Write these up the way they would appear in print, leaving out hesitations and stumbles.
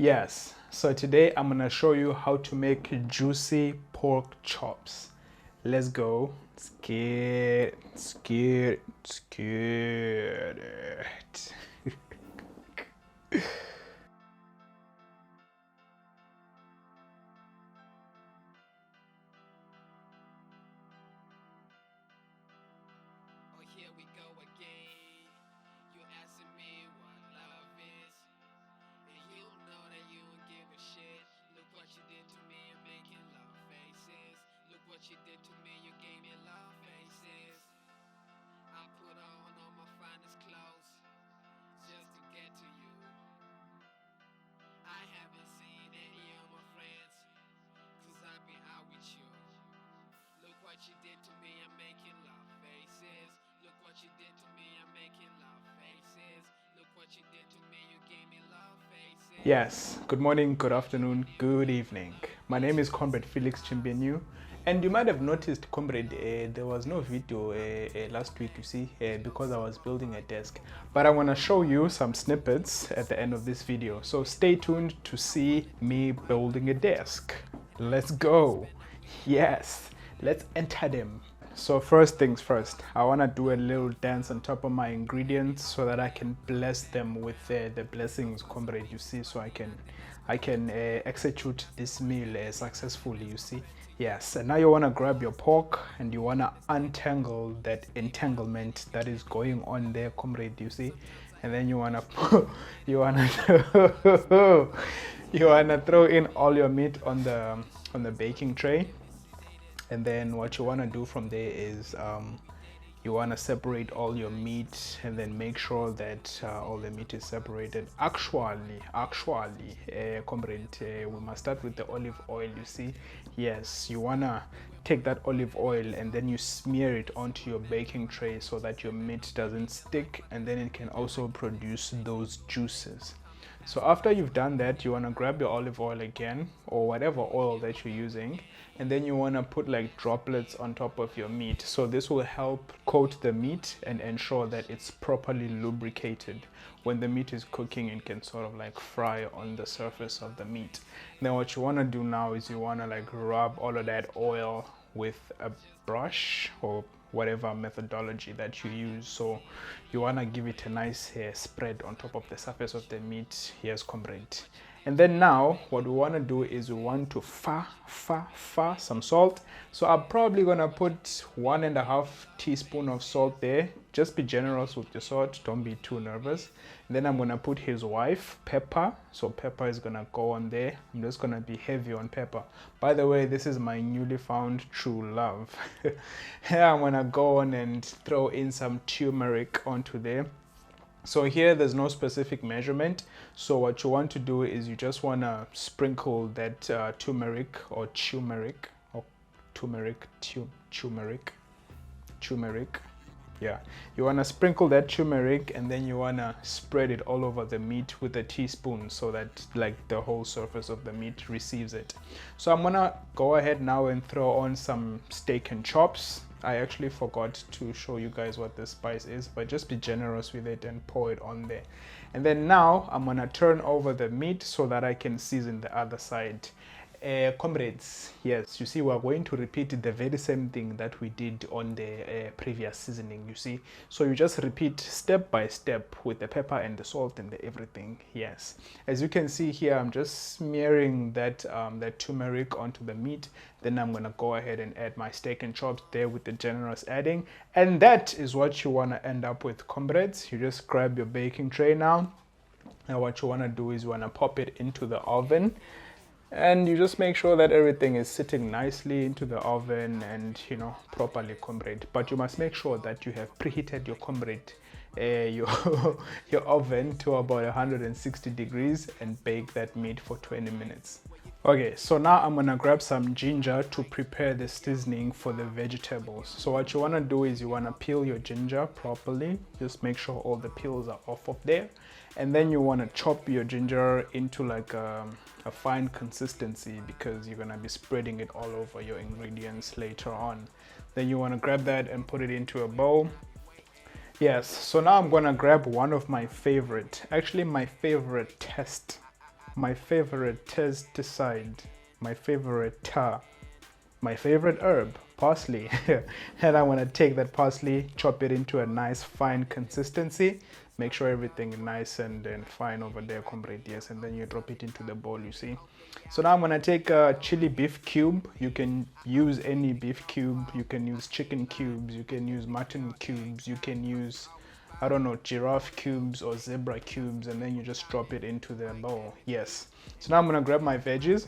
Yes, so today I'm gonna show you how to make juicy pork chops. Let's go. Scared, scared, scared. Oh, here we go again. You asking me what love is, and you know that you don't give a shit. Look what you did to me, you're making love faces. Look what you did to me, you gave me love faces. I put on all my finest clothes just to get to you. I haven't seen any of my friends, cause I've been out with you. Look what you did to me, I'm making love faces. Look what you did to me, I'm making love faces. Look what you did to me, you gave me love faces. Yes, good morning, good afternoon, good evening. My name is Comrade Felix Chimbenu, and you might have noticed, Comrade, there was no video last week, you see, because I was building a desk. But I want to show you some snippets at the end of this video, so stay tuned to see me building a desk. Let's go. Yes, let's enter them. So first things first, I want to do a little dance on top of my ingredients so that I can bless them with the blessings, comrade, you see, so I can execute this meal successfully, you see. Yes, and now you want to grab your pork and you want to untangle that entanglement that is going on there, comrade, you see. And then you want to you want to throw in all your meat on the baking tray. And then what you want to do from there is you want to separate all your meat and then make sure that all the meat is separated. Actually, comrade, we must start with the olive oil, you see. Yes, you want to take that olive oil and then you smear it onto your baking tray so that your meat doesn't stick, and then it can also produce those juices. So after you've done that, you want to grab your olive oil again, or whatever oil that you're using, and then you want to put like droplets on top of your meat. So this will help coat the meat and ensure that it's properly lubricated. When the meat is cooking, it can sort of like fry on the surface of the meat. Then what you want to do now is you want to like rub all of that oil with a brush or whatever methodology that you use. So you want to give it a nice spread on top of the surface of the meat. Here's comrade. And then now what we want to do is we want to some salt. So I'm probably gonna put 1.5 teaspoon of salt there. Just be generous with your salt, don't be too nervous. And then I'm gonna put his wife, pepper. So pepper is gonna go on there. I'm just gonna be heavy on pepper. By the way, this is my newly found true love. Here I'm gonna go on and throw in some turmeric onto there. So here there's no specific measurement. So what you want to do is you just want to sprinkle that turmeric or turmeric. Yeah, you want to sprinkle that turmeric and then you want to spread it all over the meat with a teaspoon so that like the whole surface of the meat receives it. So I'm gonna go ahead now and throw on some steak and chops. I actually forgot to show you guys what this spice is, but just be generous with it and pour it on there. And then now I'm gonna turn over the meat so that I can season the other side. Comrades, yes, you see, we're going to repeat the very same thing that we did on the previous seasoning, you see. So you just repeat step by step with the pepper and the salt and the everything. Yes, as you can see here, I'm just smearing that that turmeric onto the meat. Then I'm gonna go ahead and add my steak and chops there with the generous adding, and that is what you want to end up with, comrades. You just grab your baking tray now, and what you want to do is you want to pop it into the oven. And you just make sure that everything is sitting nicely into the oven and, you know, properly, comrade. But you must make sure that you have preheated your comrade, your your oven to about 160 degrees and bake that meat for 20 minutes. Okay, so now I'm gonna grab some ginger to prepare the seasoning for the vegetables. So what you wanna do is you wanna peel your ginger properly. Just make sure all the peels are off of there. And then you wanna chop your ginger into like a fine consistency because you're gonna be spreading it all over your ingredients later on. Then you wanna grab that and put it into a bowl. Yes, so now I'm gonna grab one of my favorite, actually my favorite test my favorite pesticide, my favorite my favorite herb, parsley. And I want to take that parsley, chop it into a nice fine consistency. Make sure everything is nice and fine over there, comrade. Yes, and then you drop it into the bowl, you see. So now I'm gonna take a chili beef cube. You can use any beef cube. You can use chicken cubes. You can use mutton cubes. You can use, I don't know, giraffe cubes or zebra cubes, and then you just drop it into the bowl. Yes. So now I'm gonna grab my veggies.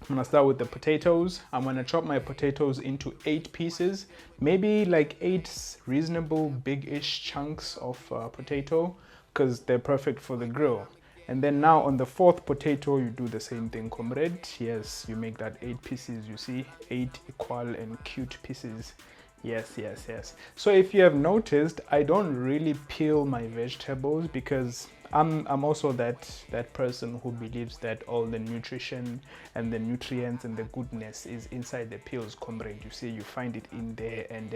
I'm gonna start with the potatoes. I'm gonna chop my potatoes into 8 pieces, maybe like 8 reasonable big-ish chunks of potato, because they're perfect for the grill. And then now on the 4th potato, you do the same thing, comrade. Yes, you make that 8 pieces, you see, 8 equal and cute pieces. Yes, yes, yes. So if you have noticed, I don't really peel my vegetables because I'm also that person who believes that all the nutrition and the nutrients and the goodness is inside the peels, comrade. You see, you find it in there, and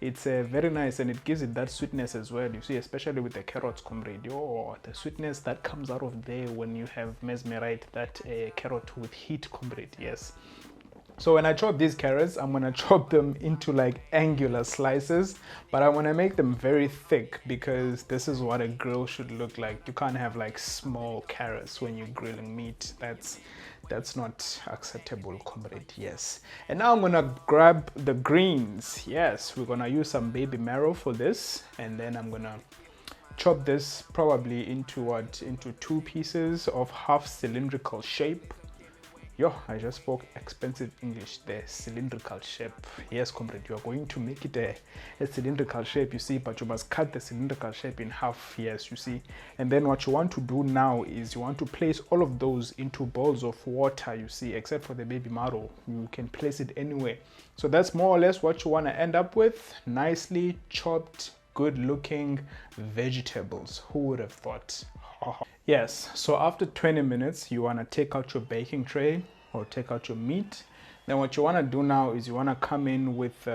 it's very nice, and it gives it that sweetness as well. You see, especially with the carrots, comrade. Oh, the sweetness that comes out of there when you have mesmerized that carrot with heat, comrade. Yes. So when I chop these carrots, I'm gonna chop them into like angular slices, but I wanna make them very thick because this is what a grill should look like. You can't have like small carrots when you're grilling meat. That's not acceptable, comrade. Yes. And now I'm gonna grab the greens. Yes, we're gonna use some baby marrow for this, and then I'm gonna chop this probably into 2 pieces of half cylindrical shape. Yo, I just spoke expensive English there. Cylindrical shape. Yes, comrade, you are going to make it a cylindrical shape, you see, but you must cut the cylindrical shape in half. Yes, you see. And then what you want to do now is you want to place all of those into bowls of water, you see, except for the baby marrow. You can place it anywhere. So that's more or less what you want to end up with. Nicely chopped, good looking vegetables. Who would have thought? Yes, so after 20 minutes, you want to take out your baking tray or take out your meat. Then what you want to do now is you want to come in with,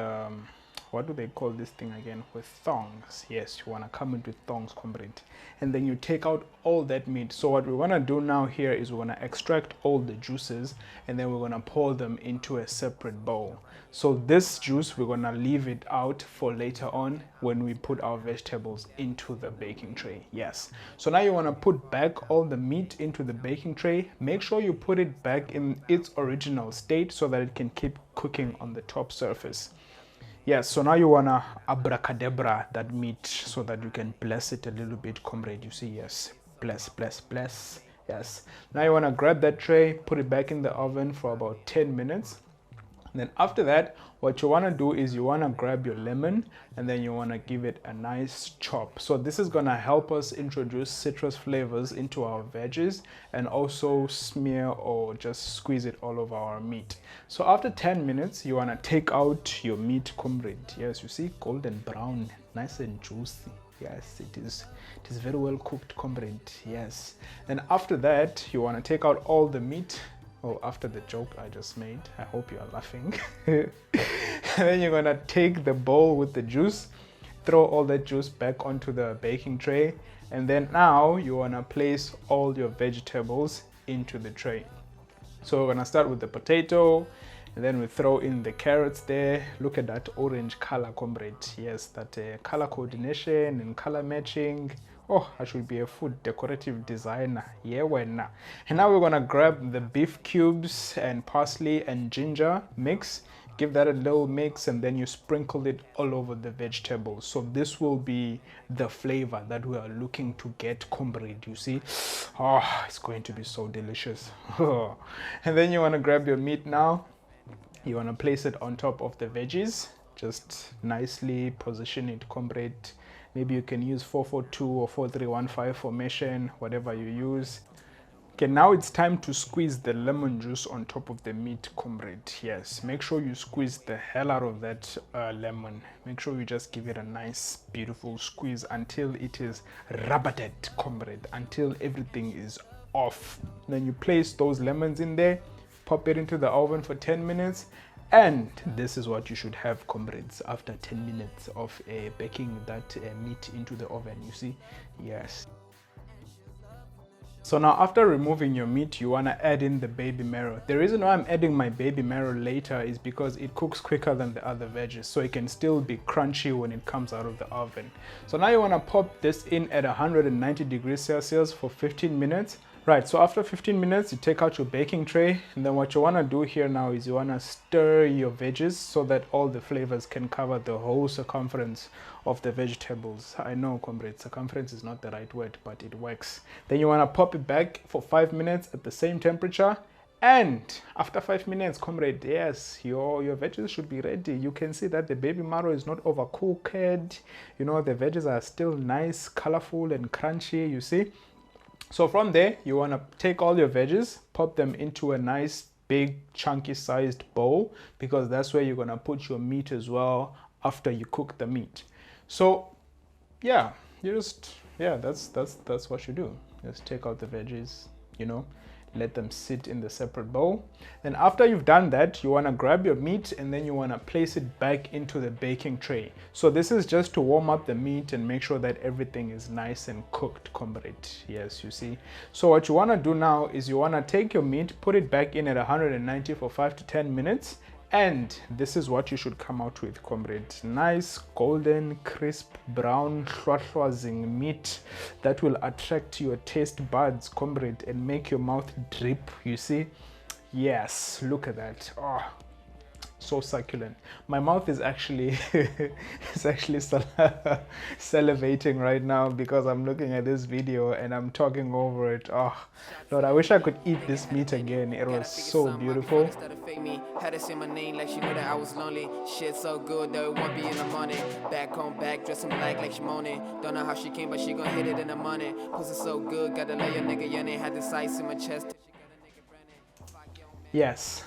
what do they call this thing again? With thongs. Yes, you want to come in with thongs, comrade. And then you take out all that meat. So what we want to do now here is we're going to extract all the juices, and then we're going to pour them into a separate bowl. So this juice, we're going to leave it out for later on when we put our vegetables into the baking tray. Yes. So now you want to put back all the meat into the baking tray. Make sure you put it back in its original state so that it can keep cooking on the top surface. Yes, so now you want to abracadabra that meat so that you can bless it a little bit, comrade. You see, yes, bless, bless, bless. Yes. Now you want to grab that tray, put it back in the oven for about 10 minutes. And then after that, what you want to do is you want to grab your lemon, and then you want to give it a nice chop. So this is going to help us introduce citrus flavors into our veggies and also smear or just squeeze it all over our meat. So after 10 minutes, you want to take out your meat, comrade. Yes, you see, golden brown, nice and juicy. Yes, it is very well cooked, comrade. Yes. And after that, you want to take out all the meat. Oh, after the joke I just made, I hope you are laughing. And then you're gonna take the bowl with the juice, throw all that juice back onto the baking tray, and then now you wanna place all your vegetables into the tray. So we're gonna start with the potato, and then we throw in the carrots there. Look at that orange color, comrade. Yes, that color coordination and color matching. Oh, I should be a food decorative designer. Yeah, when. And now we're gonna grab the beef cubes and parsley and ginger mix. Give that a little mix, and then you sprinkle it all over the vegetables. So this will be the flavor that we are looking to get, comrade. You see, oh, it's going to be so delicious. And then you wanna grab your meat now. You wanna place it on top of the veggies. Just nicely position it, comrade. Maybe you can use 4-4-2 or 4-3-1-5 formation, whatever you use. Okay, now it's time to squeeze the lemon juice on top of the meat, comrade. Yes, make sure you squeeze the hell out of that lemon. Make sure you just give it a nice, beautiful squeeze until it is rubbered, comrade, until everything is off. Then you place those lemons in there, pop it into the oven for 10 minutes. And this is what you should have, comrades, after 10 minutes of baking that meat into the oven, you see. Yes. So now after removing your meat, you want to add in the baby marrow. The reason why I'm adding my baby marrow later is because it cooks quicker than the other veggies, so it can still be crunchy when it comes out of the oven. So now you want to pop this in at 190 degrees Celsius for 15 minutes. Right, so after 15 minutes, you take out your baking tray, and then what you want to do here now is you want to stir your veggies so that all the flavors can cover the whole circumference of the vegetables. I know, comrade, circumference is not the right word, but it works. Then you want to pop it back for 5 minutes at the same temperature, and after 5 minutes, comrade, yes, your veggies should be ready. You can see that the baby marrow is not overcooked. You know, the veggies are still nice, colorful, and crunchy, you see. So from there, you want to take all your veggies, pop them into a nice big chunky sized bowl, because that's where you're going to put your meat as well after you cook the meat. So yeah, that's what you do. Just take out the veggies, you know, let them sit in the separate bowl. Then after you've done that, you want to grab your meat and then you want to place it back into the baking tray. So this is just to warm up the meat and make sure that everything is nice and cooked, comrade. Yes, you see. So what you want to do now is you want to take your meat, put it back in at 190 for 5 to 10 minutes. And this is what you should come out with, comrade. Nice, golden, crisp, brown, hlwahlwazing meat that will attract your taste buds, comrade, and make your mouth drip, you see? Yes, look at that. Oh, so succulent. My mouth is actually salivating right now because I'm looking at this video and I'm talking over it. Oh Lord, I wish I could eat this meat again. It was so beautiful. Had to say my name like she knew that I was lonely. Shit so good that it won't be in the morning. Back home, back, dressing like she moaning. Don't know how she came, but she gon' hit it in the morning. Pussy so good, gotta lay your nigga, your name had this ice in my chest. Yes,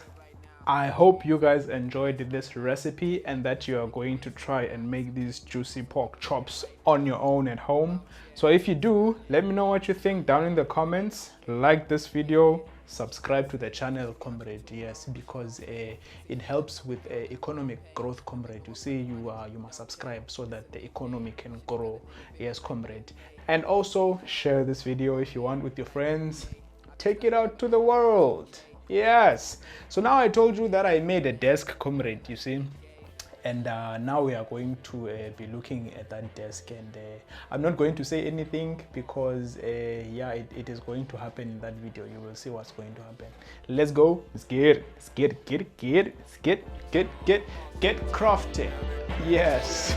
I hope you guys enjoyed this recipe and that you are going to try and make these juicy pork chops on your own at home. So if you do, let me know what you think down in the comments. Like this video, subscribe to the channel, comrade. Yes, because it helps with economic growth, comrade. You see, you must subscribe so that the economy can grow. Yes, comrade. And also share this video if you want with your friends. Take it out to the world. Yes. So now I told you that I made a desk, comrade, you see. And now we are going to be looking at that desk, and I'm not going to say anything because yeah, it is going to happen in that video. You will see what's going to happen. Let's go. Let's get crafty. Yes.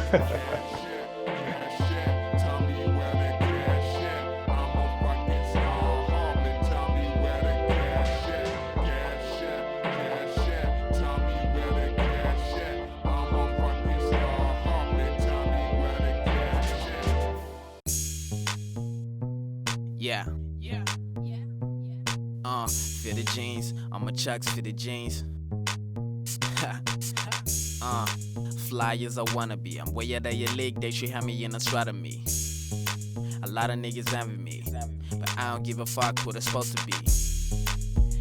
Yeah. Fitted jeans. I'ma chucks fitted jeans. Fly as I wanna be. I'm way out of your league. They should have me in astronomy. A lot of niggas envy me, but I don't give a fuck what it's supposed to be.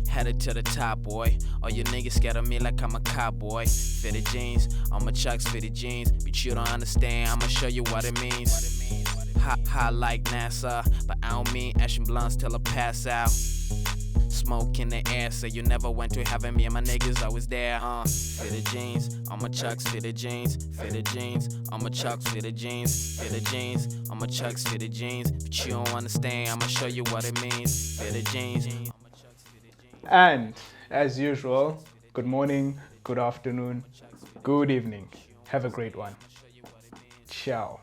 Headed to the top, boy. All you niggas scared of me like I'm a cowboy. Fitted jeans. I'ma chucks fitted jeans. But you don't understand. I'ma show you what it means. Hot like NASA, but I don't mean ashing blunts till I pass out. Smoke in the air, so you never went to heaven. Me and my niggas always there, Fitted jeans, I'ma chucks fitted jeans. Fitted jeans, I'ma chucks fitted jeans. Fitted jeans, I'ma chucks fitted jeans. But you don't understand, I'ma show you what it means. Fitted jeans. And as usual, good morning, good afternoon, good evening. Have a great one. Ciao.